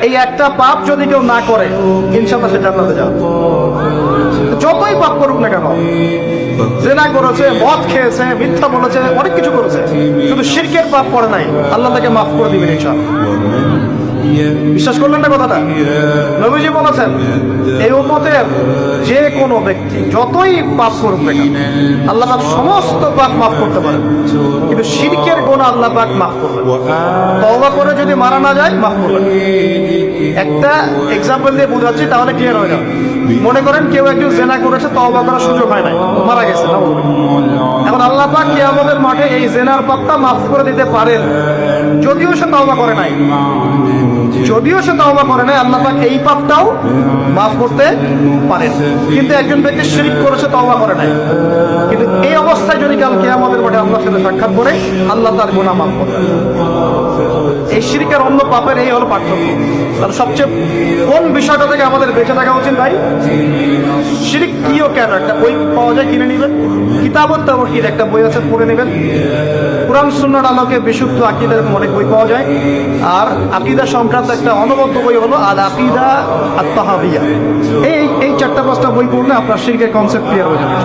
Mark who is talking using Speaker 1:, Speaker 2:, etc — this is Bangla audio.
Speaker 1: এই একটা পাপ যদি কেউ না করে ইনশাআল্লাহ সে জান্নাতে যাবে। যতই পাপ করুক না কেন, জেনা করেছে, মদ খেয়েছে, মিথ্যা বলেছে, অনেক কিছু করেছে, শুধু শিরকের পাপ করে নাই, আল্লাহ তাকে মাফ করে দিবেন ইনশাআল্লাহ। বিশ্বাস করলেন না কথাটা? নবীজি বলেছেন এই উম্মতের যে কোনো ব্যক্তি যতই পাপ করুক না কেন আল্লাহ পাক সমস্ত পাপ মাফ করতে পারেন, কিন্তু শিরকের গুনাহ আল্লাহ পাক মাফ করবেন। তওবা করে যদি মারা না যায় মাফ করবেন। একটা এক্সাম্পল দিয়ে বোঝাচ্ছি তাহলে ক্লিয়ার হয়ে যাবে। মনে করেন কেউ একজন জেনা করেছে, তওবা করার সুযোগ হয় নাই, মারা গেছে, এখন আল্লাহ পাক কিয়ামতের মাঠে এই জেনার পাপটা মাফ করে দিতে পারেন, যদিও সে তওবা করে নাই। আল্লাহ পাক এই পাপটাও মাফ করতে পারেন। কিন্তু একজন ব্যক্তি শিরক করেছে, তওবা করে নাই, কিন্তু এই অবস্থায় যদি কাল কিয়ামতের মাঠে আল্লাহর সাথে সাক্ষাৎ করে, আল্লাহ তার গুনাহ মাফ করবেন। এই শিরকের অন্য পাপের এই হলো পার্থক্য। তাহলে সবচেয়ে কোন বিষয়টা থেকে আমাদের বেঁচে থাকা উচিত ভাই? শিরক কিও কেন, একটা বই পাওয়া যায়, কিনে নেবেন। কিতাবত তাওহীদ একটা বই আছে, পড়ে নেবেন। কুরআন সুন্নাহর আলোকে বিশুদ্ধ আকীদার অনেক বই পাওয়া যায়। আর আকীদা সংক্রান্ত একটা অনবদ্য বই হলো আল আকীদা আত-তাহাবিয়া। এই 4-5টা বই পড়লে আপনার শিরকের কনসেপ্ট ক্লিয়ার হয়ে যাবে।